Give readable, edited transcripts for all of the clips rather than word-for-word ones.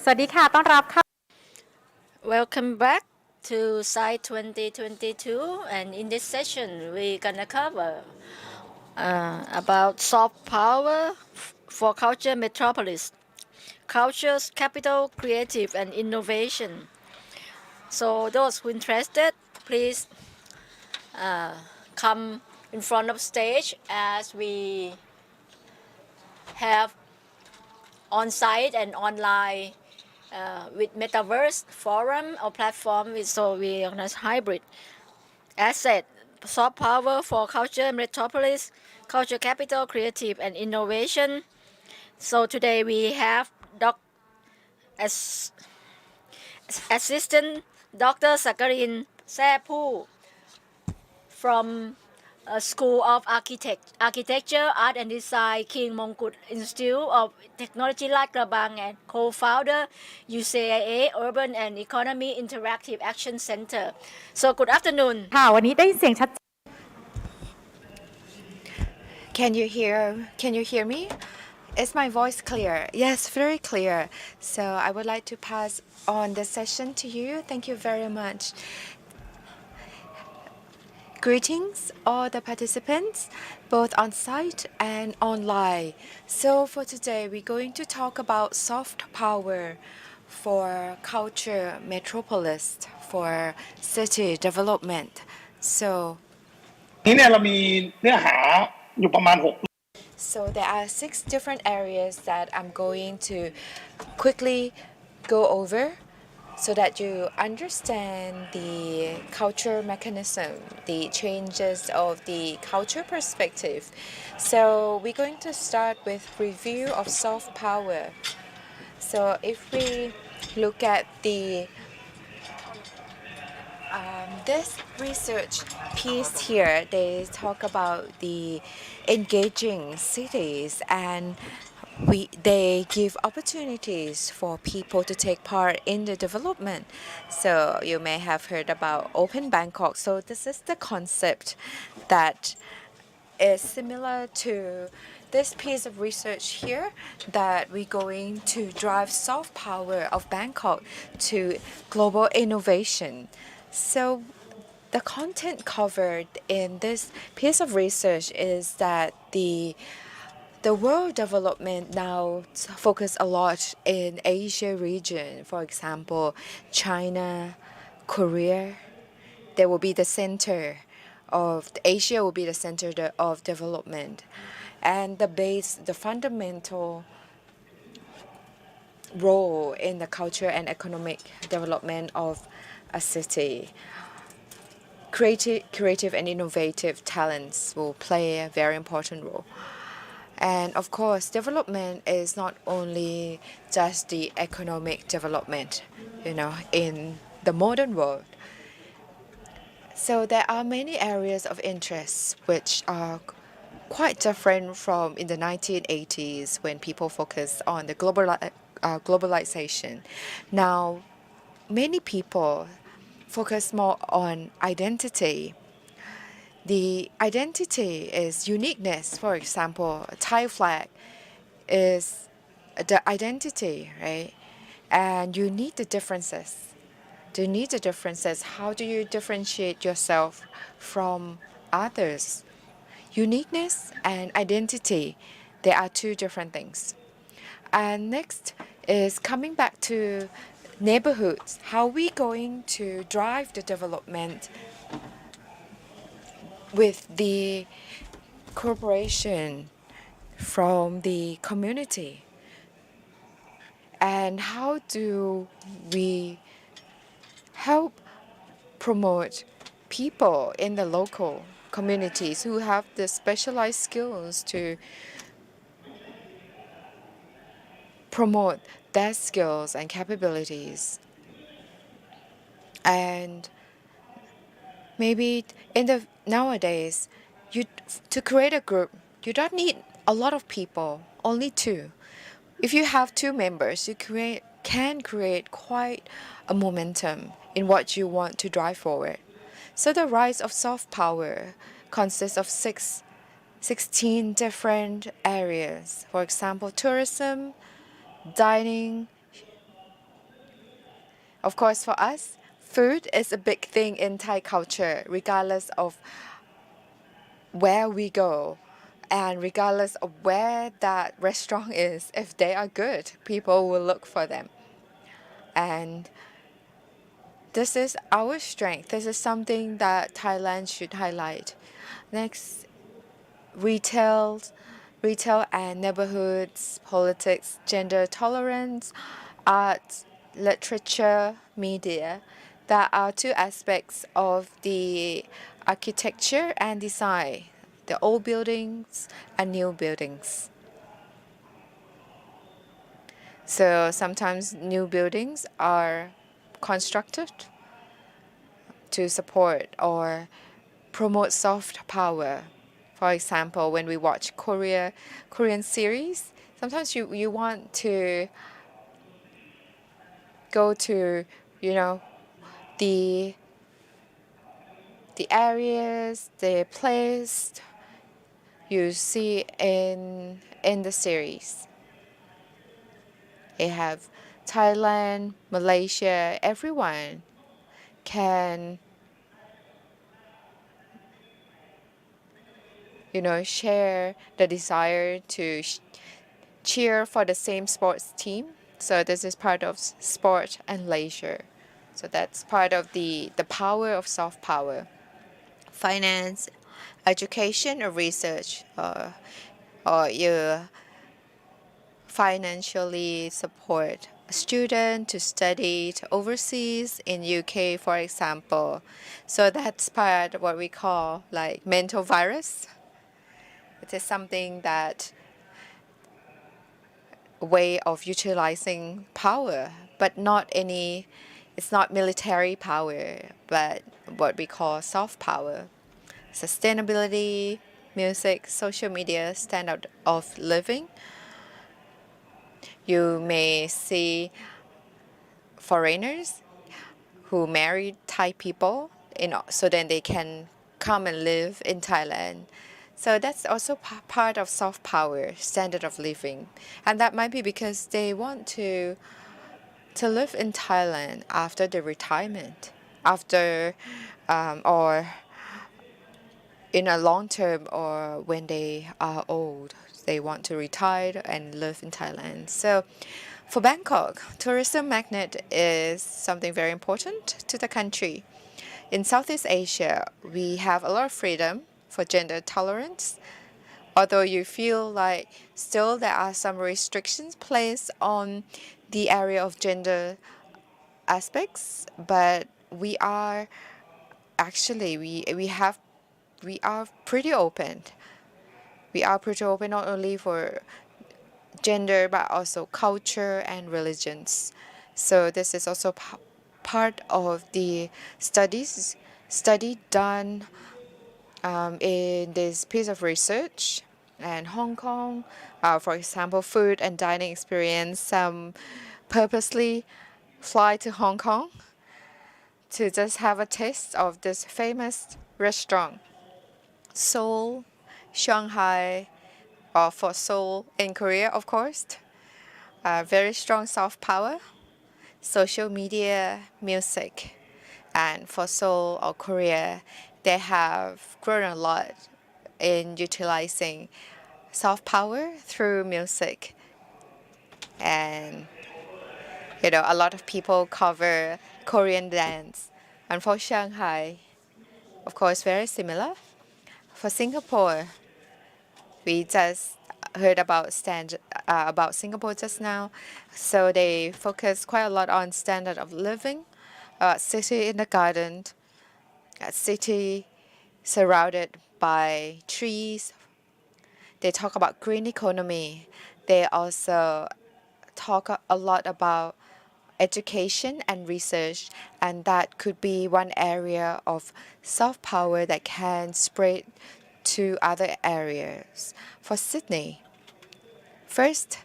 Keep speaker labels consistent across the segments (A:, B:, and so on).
A: สวัสดีค่ะต้อนรับค่ะ
B: Welcome back to Site 2022, and in this session we're gonna cover about soft power for Culture Metropolis, culture's capital, creative and innovation. So those who interested, please come in front of stage as we have on-site and online with metaverse forum or platform. So we organize hybrid asset, soft power for culture metropolis, culture capital, creative and innovation. So today we have as assistant Dr. Sakarin Sapu from School of Architecture, Art and Design, King Mongkut Institute of Technology, Lat Krabang, and co-founder UCIA Urban and Economy Interactive Action Center. So good afternoon.
A: ค่ะวันนี้ได้เสียงชัด
C: Can you hear me? Is my voice clear? Yes, very clear. So I would like to pass on the session to you. Thank you very much. Greetings, all the participants, both on site and online. So for today, we're going to talk about soft power for culture metropolis, for city development. So
D: นี้เนี่ยเรามีเนื้อหาอยู่ประมาณ
C: So there are 6 different areas that I'm going to quickly go over so that you understand the culture mechanism, the changes of the culture perspective. So we're going to start with review of soft power. So if we look at this research piece here, they talk about the engaging cities and they give opportunities for people to take part in the development. So you may have heard about Open Bangkok. So this is the concept that is similar to this piece of research here, that we're going to drive soft power of Bangkok to global innovation. So the content covered in this piece of research is that the world development now focus a lot in Asia region. For example, China, Korea, they will be the center of Asia will be the center of development, and the fundamental role in the culture and economic development of a city. Creative and innovative talents will play a very important role. And of course, development is not only just the economic development, in the modern world. So there are many areas of interest which are quite different from in the 1980s when people focused on the globalization. Now, many people focus more on identity. The identity is uniqueness. For example, a Thai flag is the identity, right? And you need the differences. You need the differences. How do you differentiate yourself from others? Uniqueness and identity, they are two different things. And next is coming back to neighborhoods. How are we going to drive the development with the cooperation from the community? And how do we help promote people in the local communities who have the specialized skills to promote their skills and capabilities? And maybe in the nowadays, to create a group, you don't need a lot of people, only 2. If you have 2 members, you can create quite a momentum in what you want to drive forward. So the rise of soft power consists of 16 different areas. For example, tourism, dining, Of course, for us, food is a big thing in Thai culture, regardless of where we go and regardless of where that restaurant is. If they are good, people will look for them. And this is our strength. This is something that Thailand should highlight. Next, retail, retail and neighborhoods, politics, gender tolerance, art, literature, media. That are two aspects of the architecture and design, the old buildings and new buildings. So sometimes new buildings are constructed to support or promote soft power. For example, when we watch Korean series, sometimes you want to go to, you know, the areas, the place you see in the series. They have Thailand, Malaysia, everyone can, share the desire to cheer for the same sports team. So this is part of sport and leisure. So that's part of the power of soft power. Finance, education, or research, or you financially support a student to study to overseas in UK, for example. So that's part of what we call like mental virus. It is something that way of utilizing power, but it's not military power, but what we call soft power. Sustainability, music, social media, standard of living. You may see foreigners who marry Thai people, so then they can come and live in Thailand. So that's also part of soft power, standard of living. And that might be because they want to live in Thailand after the retirement, after or in a long term, or when they are old, they want to retire and live in Thailand. So for Bangkok, tourism magnet is something very important to the country. In Southeast Asia, we have a lot of freedom for gender tolerance. Although you feel like still there are some restrictions placed on the area of gender aspects, but we are actually we are pretty open. We are pretty open not only for gender but also culture and religions. So this is also part of the study done in this piece of research. And Hong Kong, for example, food and dining experience, some purposely fly to Hong Kong to just have a taste of this famous restaurant. Seoul, Shanghai, or for Seoul in Korea, of course. Very strong soft power, social media, music. And for Seoul or Korea, they have grown a lot in utilizing soft power through music. And, a lot of people cover Korean dance. And for Shanghai, of course, very similar. For Singapore, we just heard about Singapore just now. So they focus quite a lot on standard of living, city in the garden, a city surrounded by trees. They talk about green economy. They also talk a lot about education and research, and that could be one area of soft power that can spread to other areas. For Sydney, first,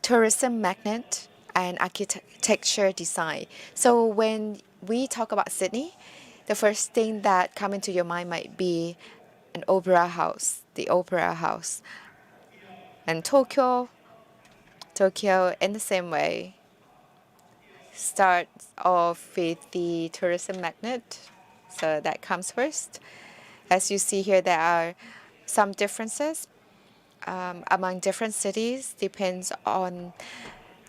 C: tourism magnet and architecture design. So when we talk about Sydney, the first thing that come into your mind might be an opera house, the opera house. And Tokyo in the same way. start off with the tourism magnet. So that comes first. As you see here, there are some differences among different cities, depends on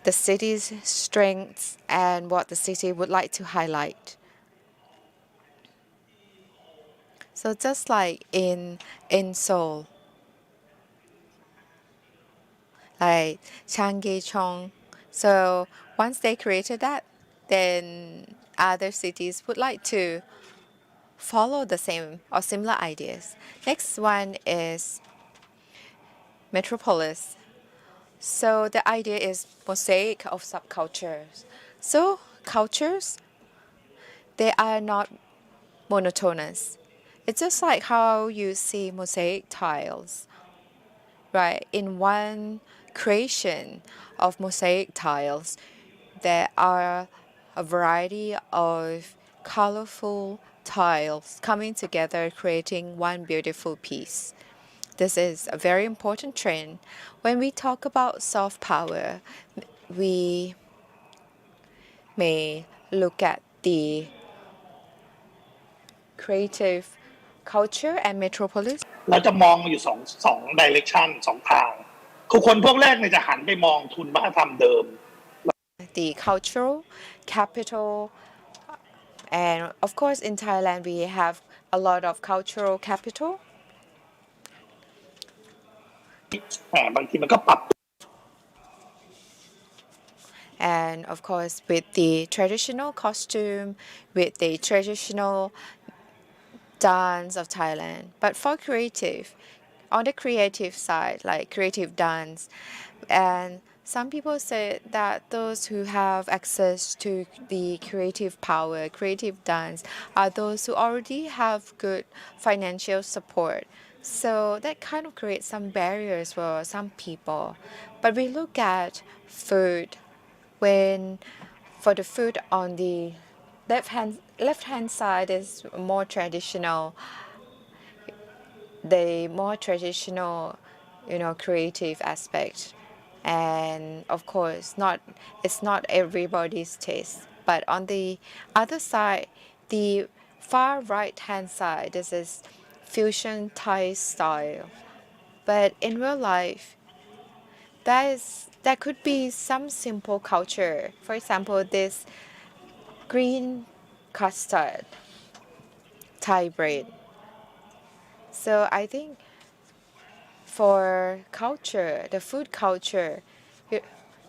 C: the city's strengths and what the city would like to highlight. So just like in Seoul, like Changgecheong. So once they created that, then other cities would like to follow the same or similar ideas. Next one is Metropolis. So the idea is mosaic of subcultures. So cultures, they are not monotonous. It's just like how you see mosaic tiles, right? In one creation of mosaic tiles, there are a variety of colorful tiles coming together, creating one beautiful piece. This is a very important trend. When we talk about soft power, we may look at the creative culture and metropolis.
D: เราจะมองอยู่สอง direction สองทางคือคนพวกแรกเนี่ยจะหันไปมองทุนวัฒนธรรมเดิม
C: The cultural capital, and of course in Thailand we have a lot of cultural capital.
D: บางทีมันก็ปรับ
C: And of course with the traditional costume, with the traditional dance of Thailand. But for creative, on the creative side, like creative dance, and some people say that those who have access to the creative power, creative dance, are those who already have good financial support. So that kind of creates some barriers for some people. But we look at food, when for the food on the left hand side is more traditional, the more traditional, creative aspect, and of course it's not everybody's taste. But on the other side, the far right hand side, this is fusion Thai style. But in real life, that could be some simple culture. For example, this green custard Thai bread. So I think for culture, the food culture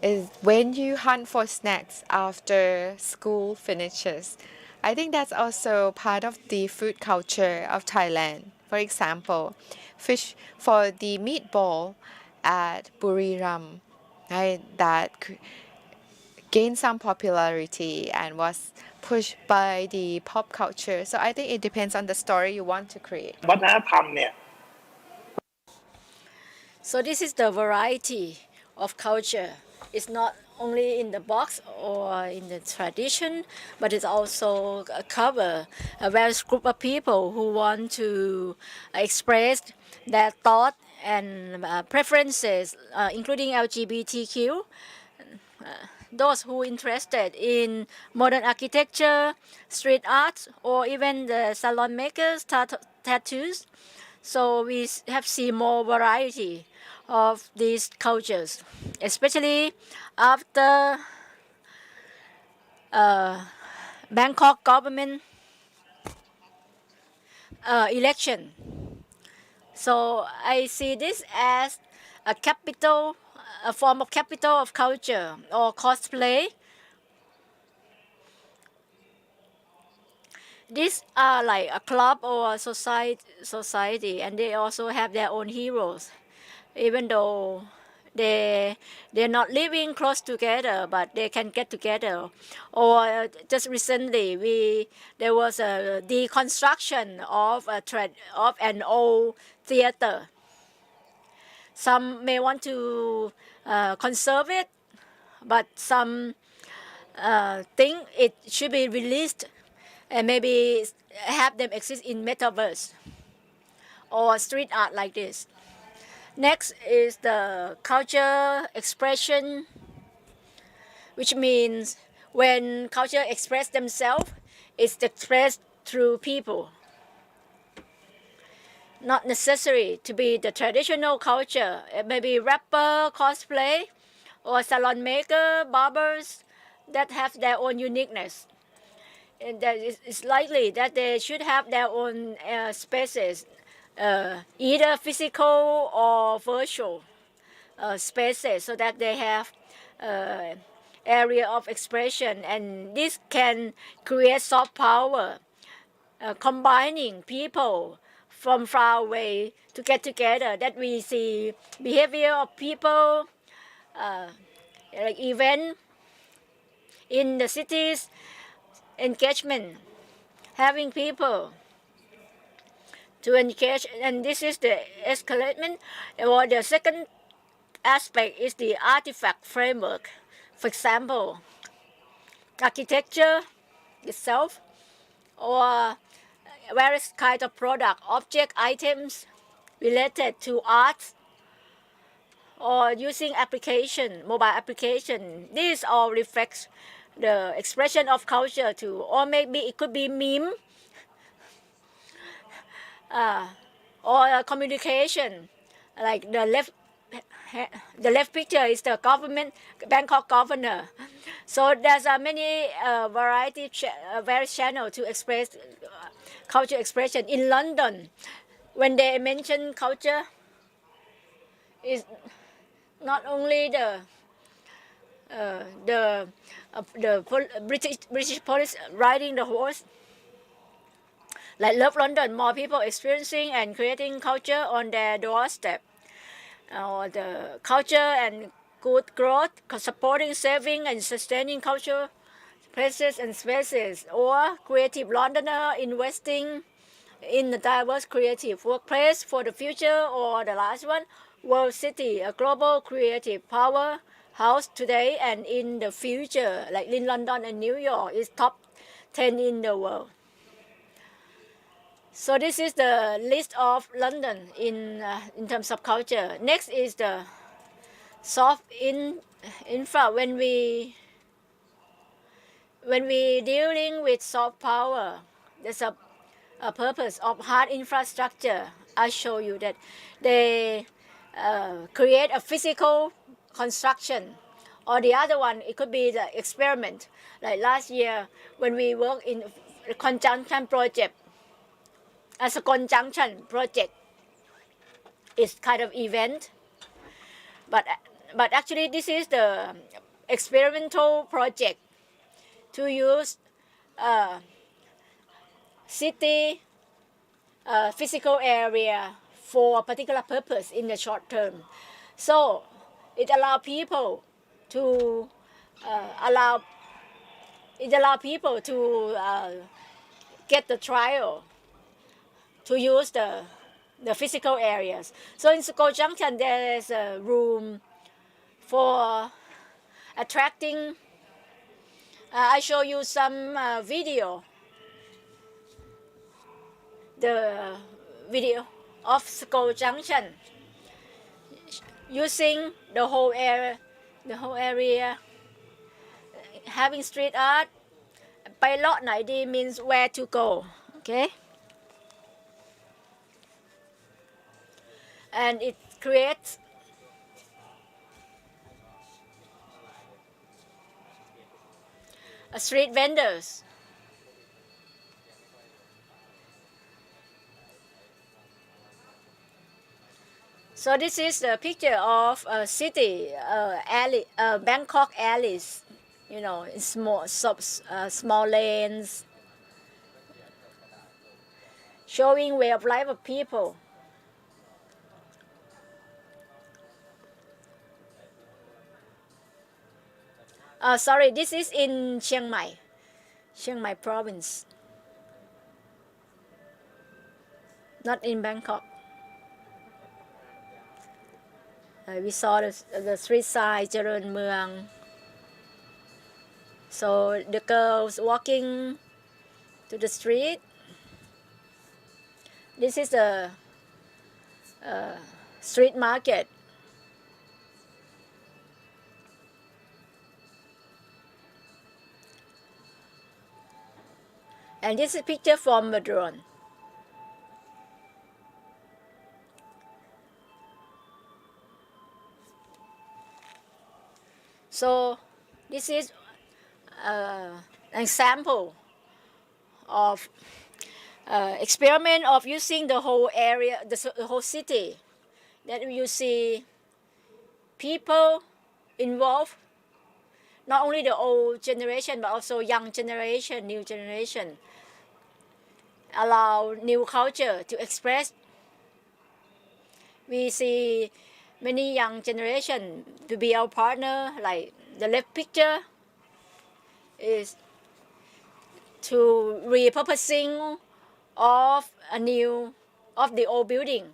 C: is when you hunt for snacks after school finishes. I think that's also part of the food culture of Thailand. For example, fish for the meatball at Buriram, right, that gained some popularity and was pushed by the pop culture. So I think it depends on the story you want to create.
D: วัฒนธรรมเนี่ย
B: So this is the variety of culture. It's not only in the box or in the tradition, but it's also a cover a various group of people who want to express their thought and preferences, including LGBTQ. Those who interested in modern architecture, street art, or even the salon makers, tattoos. So we have seen more variety of these cultures, especially after Bangkok government election. So I see this as a capital, a form of capital of culture or cosplay. These are like a club or a society, and they also have their own heroes, even though they're not living close together, but they can get together. Or just recently, there was a deconstruction of of an old theater. Some may want to conserve it, but some think it should be released and maybe have them exist in metaverse or street art like this. Next is the culture expression, which means when culture express themselves, it's expressed through people. Not necessary to be the traditional culture. It may be rapper, cosplay, or salon maker, barbers that have their own uniqueness. And that it's likely that they should have their own spaces, either physical or virtual spaces, so that they have area of expression, and this can create soft power, combining people from far away to get together. That we see behavior of people, like event in the cities, engagement, having people to engage, and this is the escalation. Or the second aspect is the artifact framework. For example, architecture itself, or various kind of product, object, items related to art, or using application, mobile application. This all reflects the expression of culture too. Or maybe it could be meme, or communication, like the left picture is the government, Bangkok governor. So there's many various channels to express culture expression. In London, when they mention culture, is not only the British police riding the horse, like Love London, more people experiencing and creating culture on their doorstep. Or the culture and good growth, supporting, saving, and sustaining culture places and spaces. Or Creative Londoner investing in the diverse creative workplace for the future. Or the last one, World City, a global creative powerhouse today and in the future, like in London and New York is top 10 in the world. So this is the list of London in terms of culture. Next is the soft infra. When we dealing with soft power, there's a purpose of hard infrastructure. I show you that they create a physical construction, or the other one, it could be the experiment. Like last year when we work in a conjunction project, as a conjunction project, it's kind of event, but actually this is the experimental project to use city physical area for a particular purpose in the short term. So it allows people to get the trial to use the physical areas. So in School Junction, there is a room for attracting. I show you some video. The video of School Junction using the whole area, having street art. ไปเลาะไหนดี means where to go. Okay. And it creates street vendors. So this is the picture of a city alley, Bangkok alleys. You know, in small lanes, showing way of life of people. Sorry, this is in Chiang Mai province, not in Bangkok. We saw the street side, Charon Muang. So the girls walking to the street. This is the street market. And this is a picture from the drone. So this is an example of experiment of using the whole area, the whole city, that you see people involved, not only the old generation but also young generation, new generation, allow new culture to express. We see many young generation to be our partner, like the left picture is to repurposing of a new of the old building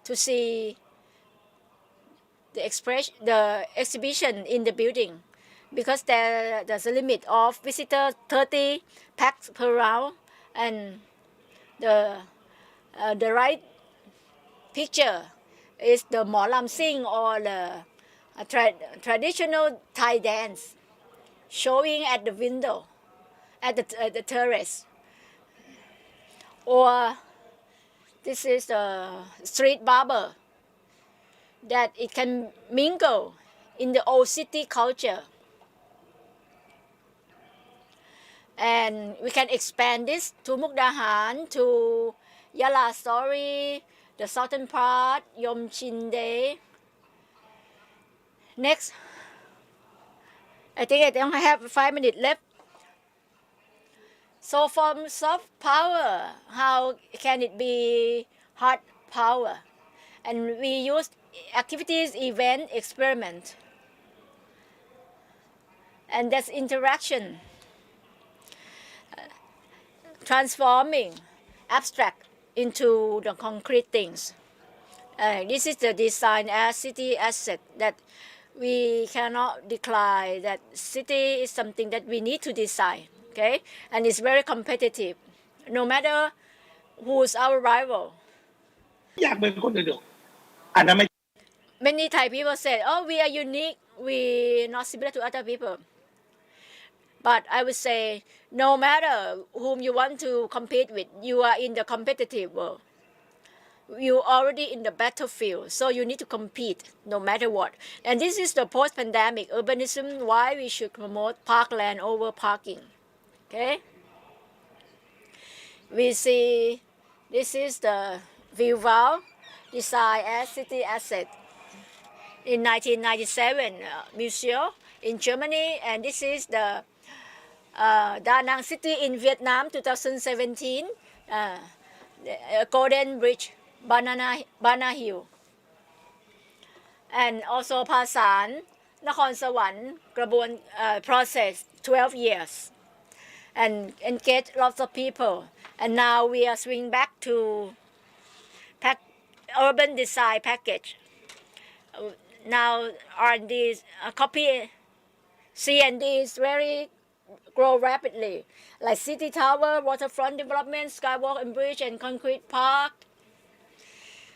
B: to see the exhibition in the building, because there's a limit of visitors 30 pax per round, and the right picture is the หมอลำ sing or the traditional Thai dance showing at the window at the terrace, or this is the street barber that it can mingle in the old city culture, and we can expand this to Mukdahan, to Yala Story, the southern part, Yom Chin Day. Next, I think I don't have 5 minutes left. So from soft power, how can it be hard power? And we use activities, event, experiment, and that's interaction, transforming abstract into the concrete things. This is the design as city asset that we cannot decline, that city is something that we need to design, okay? And it's very competitive, no matter who's our rival.
D: อยากเป็นคนอื่นๆอันนั้นไม่
B: Many Thai people said, oh, we are unique, we not similar to other people. But I would say, no matter whom you want to compete with, you are in the competitive world. You already in the battlefield, so you need to compete no matter what. And this is the post-pandemic urbanism, why we should promote parkland over parking. Okay? We see this is the View design as city asset in 1997 museum in Germany, and this is the Da Nang city in Vietnam 2017, Golden Bridge, Banana Hill, and also Pasan, Nakhon Sawan, process 12 years, and engage lots of people. And now we are swinging back to urban design package. Now R&D copy C&D is very grow rapidly, like city tower, waterfront development, skywalk and bridge, and concrete park.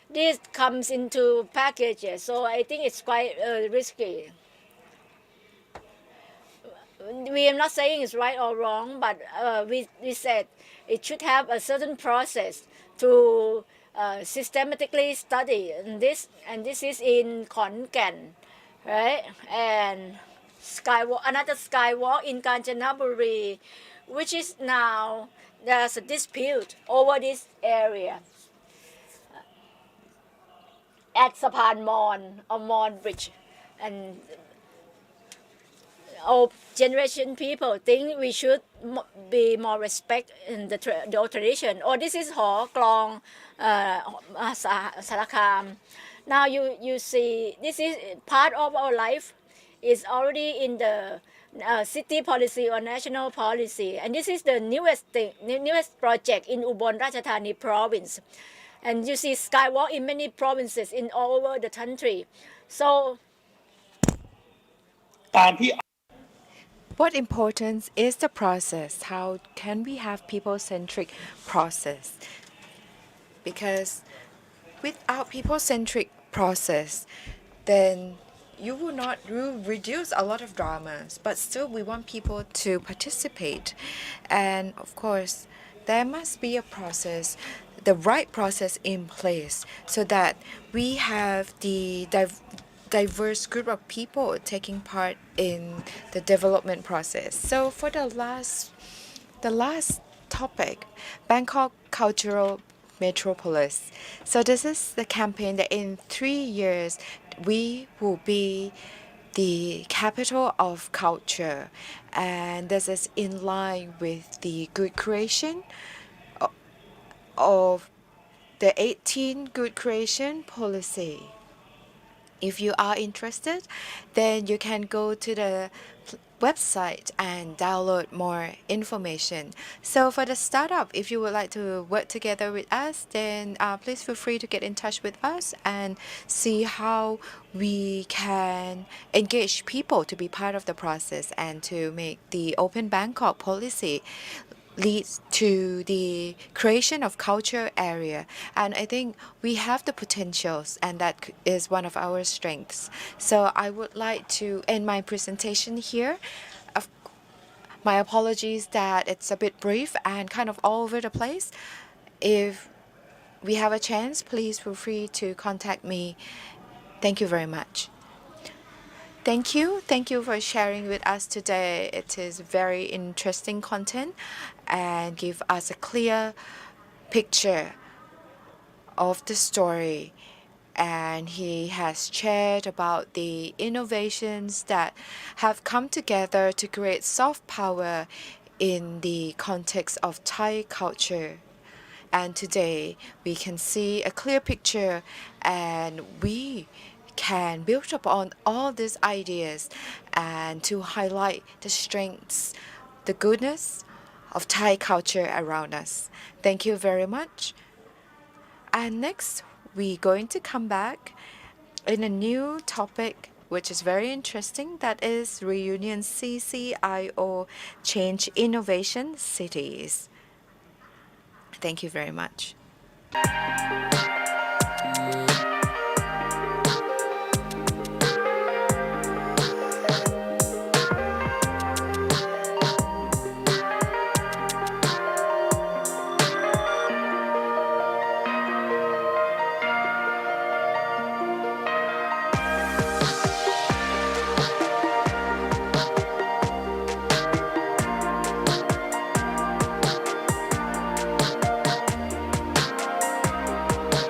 B: This comes into packages, so I think it's quite risky. We are not saying it's right or wrong, but we said it should have a certain process to systematically study this, and this is in Khon Kaen, right? And another skywalk in Kanchanaburi, which is now there's a dispute over this area at Sapan Mon or Mon Bridge, and old generation people think we should be more respect in the old tradition. Or this is Ho Klong Sarakam. Now you see this is part of our life, is already in the city policy or national policy, and this is the newest project in Ubon Ratchathani province, and you see skywalk in many provinces in all over the country. So
D: การที่
C: What importance is the process? How can we have people-centric process? Because without people-centric process, then you will not reduce a lot of dramas, but still we want people to participate. And of course, there must be a process, the right process in place so that we have the diverse group of people taking part in the development process. So for the last topic, Bangkok Cultural Metropolis. So this is the campaign that in 3 years we will be the capital of culture, and this is in line with the good creation of the 18 good creation policy. If you are interested, then you can go to the website and download more information. So for the startup, if you would like to work together with us, then please feel free to get in touch with us and see how we can engage people to be part of the process and to make the Open Bangkok policy leads to the creation of culture area. And I think we have the potentials, and that is one of our strengths. So I would like to end my presentation here. Of- My apologies that it's a bit brief and kind of all over the place. If we have a chance, please feel free to contact me. Thank you very much. Thank you. Thank you for sharing with us today. It is very interesting content and give us a clear picture of the story. And he has shared about the innovations that have come together to create soft power in the context of Thai culture. And today we can see a clear picture, and we can build upon all these ideas and to highlight the strengths, the goodness of Thai culture around us. Thank you very much. And next, we're going to come back in a new topic which is very interesting, that is Reunion CCIO Change Innovation Cities. Thank you very much.